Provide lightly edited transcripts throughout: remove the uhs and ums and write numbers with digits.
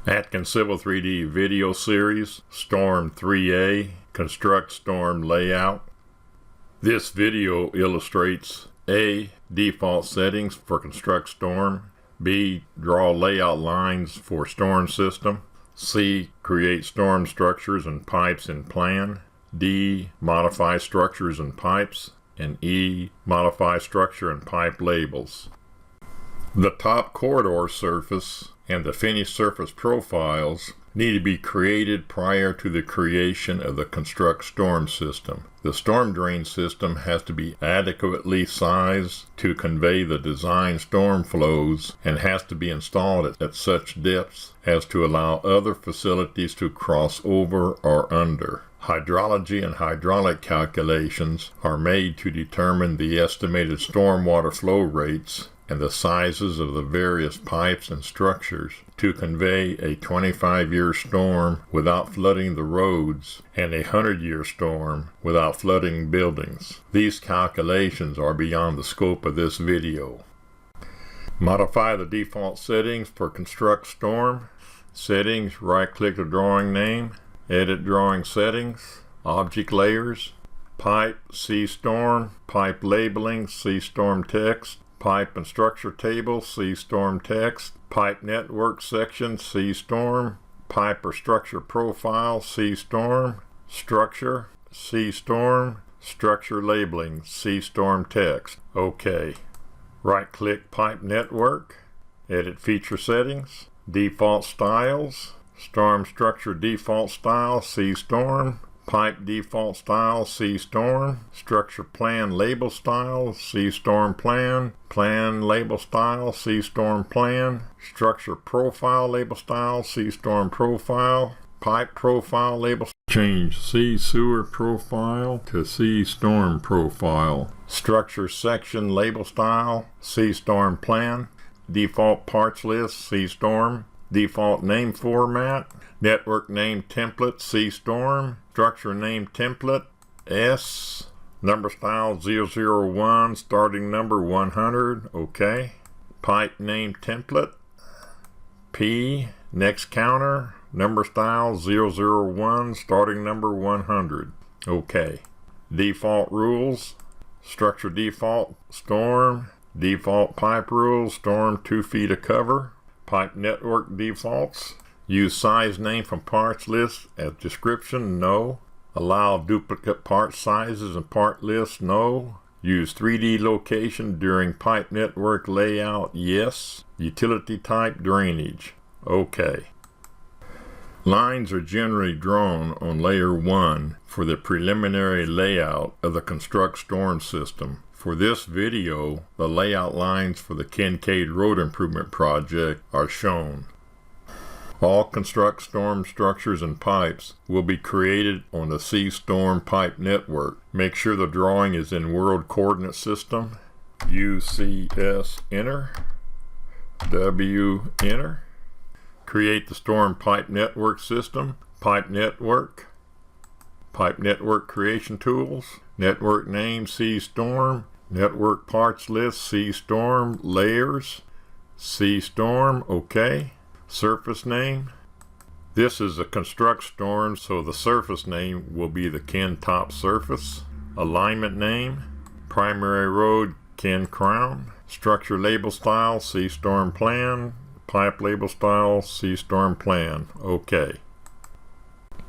Atkins Civil 3D video series, Storm 3A, Construct Storm Layout. This video illustrates A. Default settings for Construct Storm. B. Draw layout lines for storm system. C. Create storm structures and pipes in plan. D. Modify structures and pipes. And E. Modify structure and pipe labels. The top corridor surface and the finished surface profiles need to be created prior to the creation of the Construct Storm system. The storm drain system has to be adequately sized to convey the design storm flows and has to be installed at such depths as to allow other facilities to cross over or under. Hydrology and hydraulic calculations are made to determine the estimated stormwater flow rates and the sizes of the various pipes and structures to convey a 25-year storm without flooding the roads and a 100-year storm without flooding buildings. These calculations are beyond the scope of this video. Modify the default settings for Construct Storm. Settings, right-click the drawing name, edit drawing settings, object layers, pipe, see storm, pipe labeling, see storm text, pipe and structure table, see storm text, pipe network section, see storm, pipe or structure profile, see storm, structure, see storm, structure labeling, see storm text. OK. Right-click pipe network, edit feature settings, default styles, storm structure default style, see storm, pipe default style, see storm, structure plan label style, see storm plan, plan label style, see storm plan, structure profile label style, see storm profile, pipe profile label. Change see sewer profile to see storm profile. Structure section label style, see storm plan, default parts list, see storm, default name format, network name template, see storm, structure name template, S, number style 001, starting number 100, OK. Pipe name template, P, next counter, number style 001, starting number 100, OK. Default rules, structure default, storm, default pipe rules, storm 2 feet of cover, pipe network defaults. Use size name from parts list as description, no. Allow duplicate part sizes and part lists, no. Use 3D location during pipe network layout, yes. Utility type drainage, OK. Lines are generally drawn on layer 1 for the preliminary layout of the Construct Storm system. For this video, the layout lines for the Kincaid Road Improvement Project are shown. All Construct Storm structures and pipes will be created on the C-Storm pipe network. Make sure the drawing is in World Coordinate System. UCS enter. W enter. Create the storm pipe network system. Pipe network creation tools. Network name C-Storm. Network parts list C-Storm. Layers C-Storm, OK. Surface name. This is a Construct Storm, so the surface name will be the Ken Top Surface. Alignment name, primary road Ken Crown. Structure label style, C-Storm Plan. Pipe label style, C-Storm Plan, OK.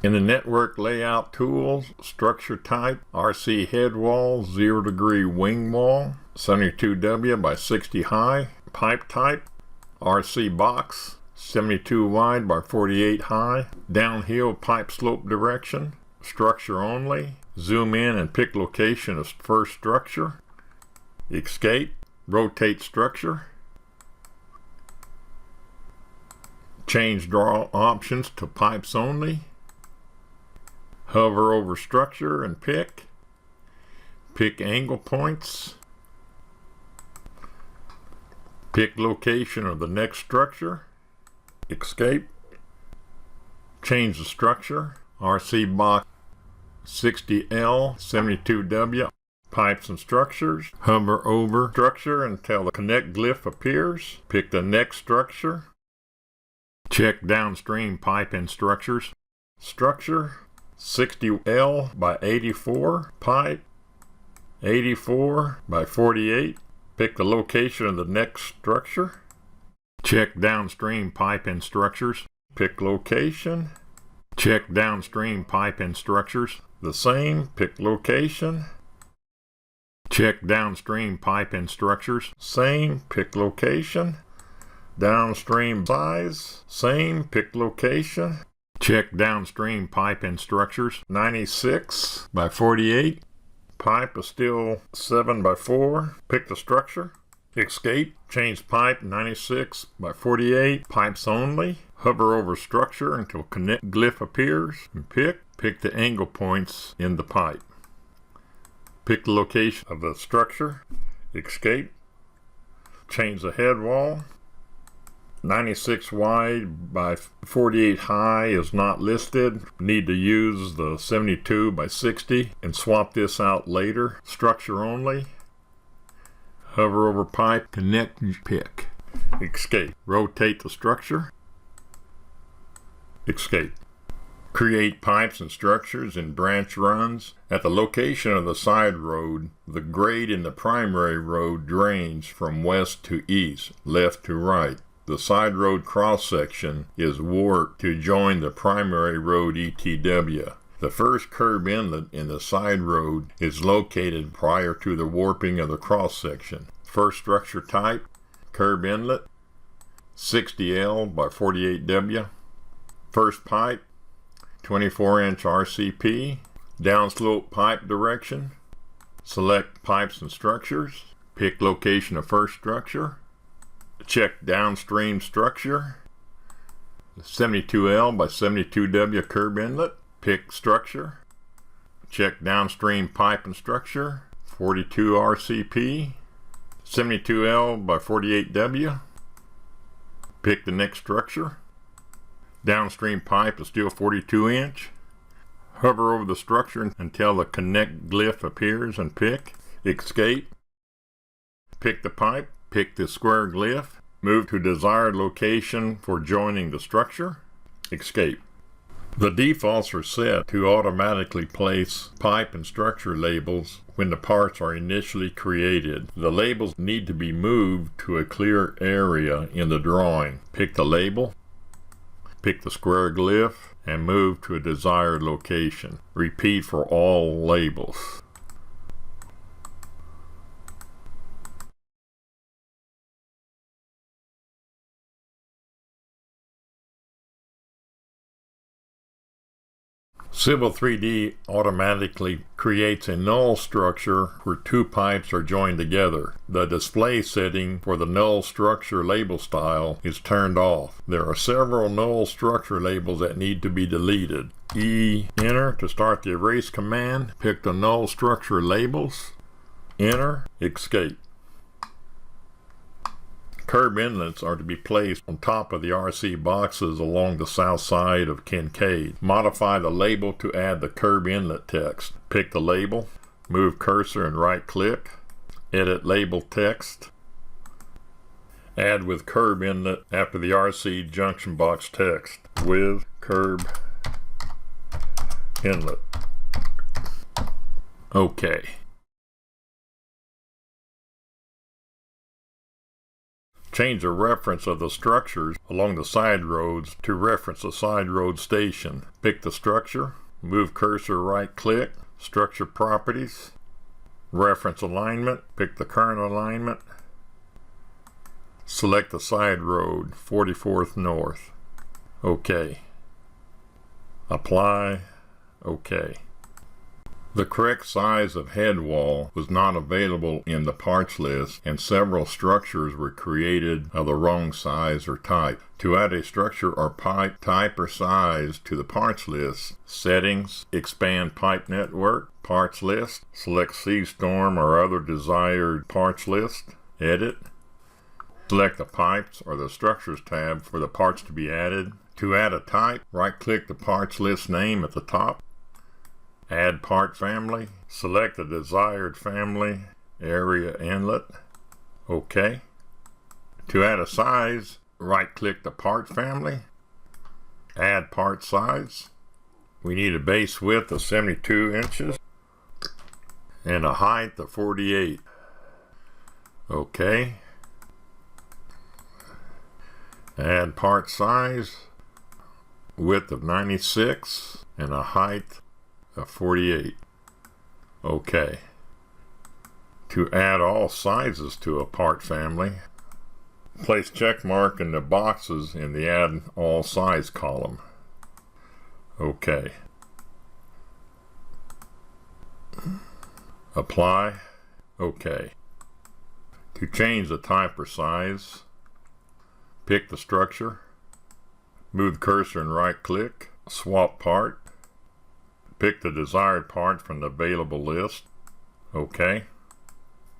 In the network layout tools, structure type, RC head wall, 0 degree wing wall, 72W by 60 high. Pipe type, RC box, 72 wide by 48 high. Downhill pipe slope direction. Structure only. Zoom in and pick location of first structure. Escape. Rotate structure. Change draw options to pipes only. Hover over structure and pick. Pick angle points. Pick location of the next structure. Escape. Change the structure. RC box 60L 72W. Pipes and structures. Hover over structure until the connect glyph appears. Pick the next structure. Check downstream pipe and structures. Structure 60L by 84, pipe 84 by 48. Pick the location of the next structure. Check downstream pipe and structures. Pick location. Check downstream pipe and structures. The same. Pick location. Check downstream pipe and structures. Same. Pick location. Downstream size. Same. Pick location. Check downstream pipe and structures. 96 by 48. Pipe is still 7 by 4. Pick the structure. Escape. Change pipe 96 by 48. Pipes only. Hover over structure until connect glyph appears. And pick the angle points in the pipe. Pick the location of the structure. Escape. Change the head wall. 96 wide by 48 high is not listed. Need to use the 72 by 60 and swap this out later. Structure only. Hover over pipe, connect, pick. Escape. Rotate the structure. Escape. Create pipes and structures in branch runs. At the location of the side road, the grade in the primary road drains from west to east, left to right. The side road cross-section is warped to join the primary road ETW. The first curb inlet in the side road is located prior to the warping of the cross-section. First structure type, curb inlet, 60L by 48W. First pipe, 24-inch RCP. Downslope pipe direction. Select pipes and structures. Pick location of first structure. Check downstream structure. 72L by 72W curb inlet. Pick structure. Check downstream pipe and structure. 42 RCP. 72L by 48W. Pick the next structure. Downstream pipe is still 42-inch. Hover over the structure until the connect glyph appears and pick. Escape. Pick the pipe. Pick the square glyph. Move to desired location for joining the structure. Escape. The defaults are set to automatically place pipe and structure labels when the parts are initially created. The labels need to be moved to a clear area in the drawing. Pick the label. Pick the square glyph and move to a desired location. Repeat for all labels. Civil 3D automatically creates a null structure where two pipes are joined together. The display setting for the null structure label style is turned off. There are several null structure labels that need to be deleted. Enter to start the erase command. Pick the null structure labels. Enter. Escape. Curb inlets are to be placed on top of the RC boxes along the south side of Kincaid. Modify the label to add the curb inlet text. Pick the label, move cursor and right click, edit label text, add with curb inlet after the RC junction box text, with curb inlet. OK. Change the reference of the structures along the side roads to reference the side road station. Pick the structure, move cursor right click, structure properties, reference alignment, pick the current alignment, select the side road 44th North. OK. Apply. OK. The correct size of head wall was not available in the parts list, and several structures were created of the wrong size or type. To add a structure or pipe type or size to the parts list, settings, expand pipe network, parts list, select C-Storm or other desired parts list, edit. Select the pipes or the structures tab for the parts to be added. To add a type, right-click the parts list name at the top. Add part family. Select the desired family, area inlet. OK. To add a size, right-click the part family. part size. We need a base width of 72 inches and a height of 48. Okay. Add part size, width of 96 and a height of 48. Okay. To add all sizes to a part family, place check mark in the boxes in the Add All Size column. Okay. Apply. Okay. To change the type or size, pick the structure, move the cursor and right-click, swap part, pick the desired part from the available list. Okay.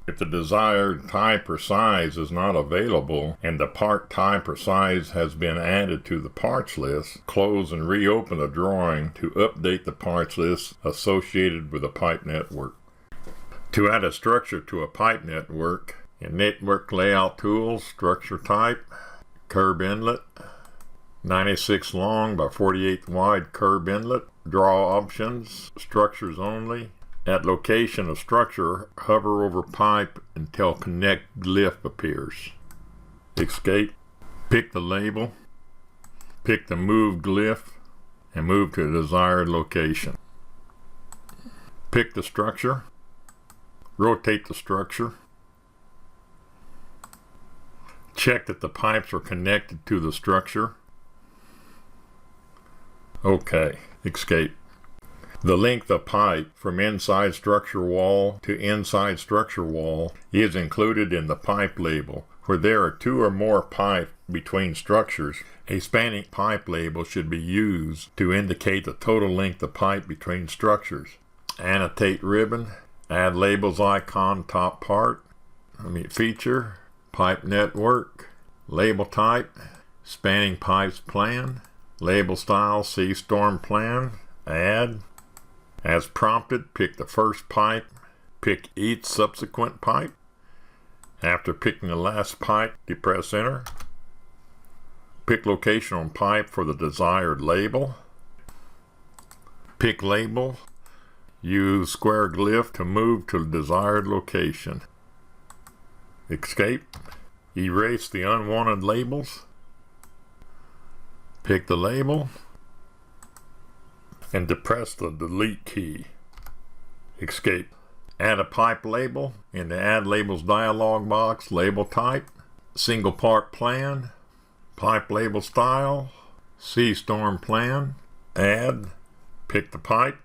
If the desired type or size is not available and the part type or size has been added to the parts list, close and reopen the drawing to update the parts list associated with the pipe network. To add a structure to a pipe network, in Network Layout Tools, Structure Type, Curb Inlet, 96 long by 48 wide curb inlet, Draw Options, Structures Only. At location of structure, hover over pipe until Connect glyph appears. Escape. Pick the label. Pick the Move glyph and move to the desired location. Pick the structure. Rotate the structure. Check that the pipes are connected to the structure. Okay. Escape. The length of pipe from inside structure wall to inside structure wall is included in the pipe label. Where there are two or more pipe between structures, a spanning pipe label should be used to indicate the total length of pipe between structures. Annotate ribbon, add labels icon top part, feature, pipe network, label type, spanning pipes plan, label style, see STRM plan, add. As prompted, pick the first pipe, pick each subsequent pipe. After picking the last pipe, depress enter. Pick location on pipe for the desired label. Pick label. Use square glyph to move to the desired location. Escape. Erase the unwanted labels. Pick the label and depress the delete key. Escape. Add a pipe label in the Add Labels dialog box. Label type, single part plan, pipe label style, see STRM plan, add, pick the pipe,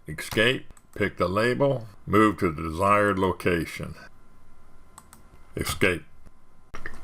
escape, pick the label, move to the desired location. Escape.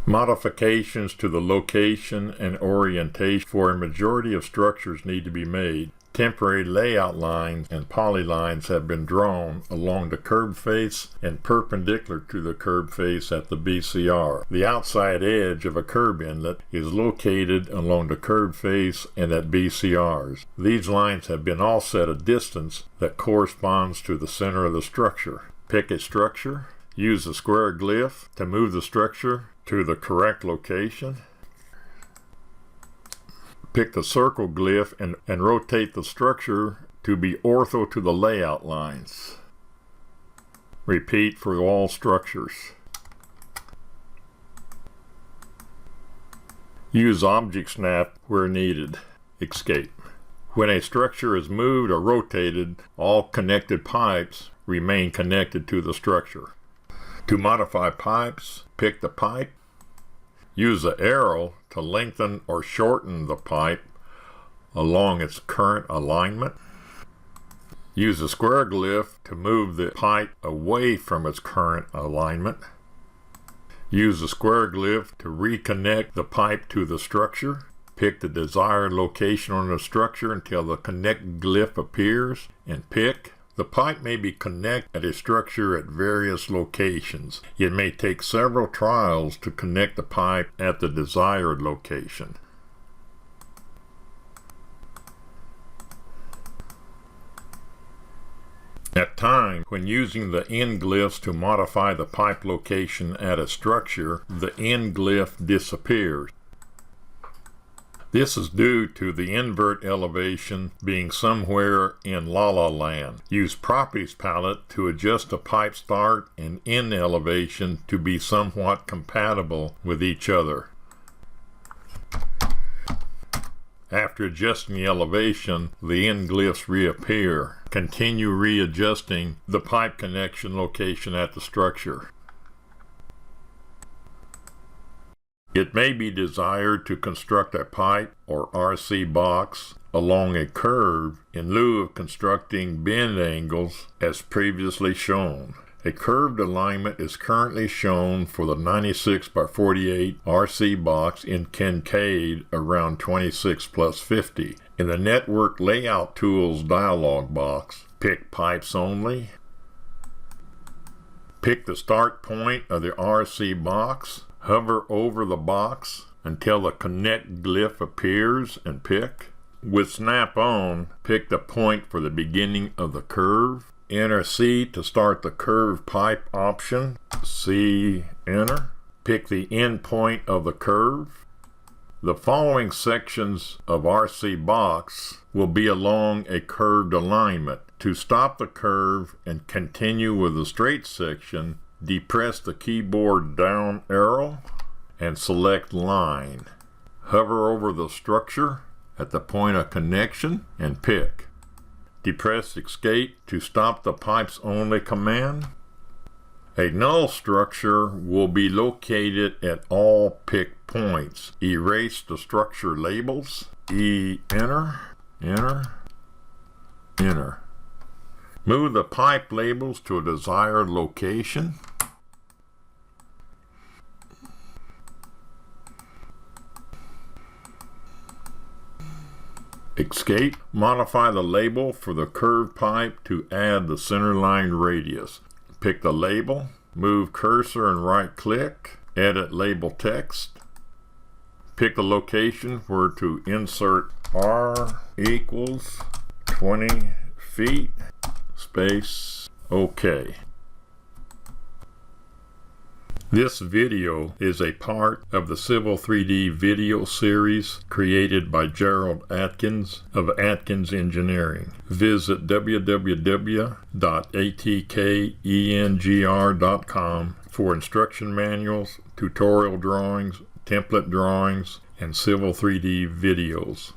Modifications to the location and orientation for a majority of structures need to be made. Temporary layout lines and polylines have been drawn along the curb face and perpendicular to the curb face at the BCR. The outside edge of a curb inlet is located along the curb face and at BCRs. These lines have been offset a distance that corresponds to the center of the structure. Pick a structure. Use the square glyph to move the structure to the correct location. Pick the circle glyph and rotate the structure to be ortho to the layout lines. Repeat for all structures. Use object snap where needed. Escape. When a structure is moved or rotated, all connected pipes remain connected to the structure. To modify pipes, pick the pipe. Use the arrow to lengthen or shorten the pipe along its current alignment. Use the square glyph to move the pipe away from its current alignment. Use the square glyph to reconnect the pipe to the structure. Pick the desired location on the structure until the connect glyph appears and pick. The pipe may be connected at a structure at various locations. It may take several trials to connect the pipe at the desired location. At times, when using the end glyphs to modify the pipe location at a structure, the end glyph disappears. This is due to the invert elevation being somewhere in la-la land. Use Properties palette to adjust the pipe start and end elevation to be somewhat compatible with each other. After adjusting the elevation, the end glyphs reappear. Continue readjusting the pipe connection location at the structure. It may be desired to construct a pipe or RC box along a curve in lieu of constructing bend angles as previously shown. A curved alignment is currently shown for the 96 by 48 RC box in Kincaid around 26+50. In the Network Layout Tools dialog box, pick Pipes Only. Pick the start point of the RC box. Hover over the box until the Connect glyph appears and pick. With Snap On, pick the point for the beginning of the curve. Enter C to start the curve pipe option. C, enter. Pick the end point of the curve. The following sections of RC box will be along a curved alignment. To stop the curve and continue with the straight section, depress the keyboard down arrow and select Line. Hover over the structure at the point of connection and pick. Depress Escape to stop the Pipes Only command. A null structure will be located at all pick points. Erase the structure labels. Enter, enter, enter. Move the pipe labels to a desired location. Escape. Modify the label for the curved pipe to add the centerline radius. Pick the label, move cursor and right click, edit label text. Pick the location where to insert R equals 20 feet, space, OK. This video is a part of the Civil 3D video series created by Gerald Atkins of Atkins Engineering. Visit www.atkengr.com for instruction manuals, tutorial drawings, template drawings, and Civil 3D videos.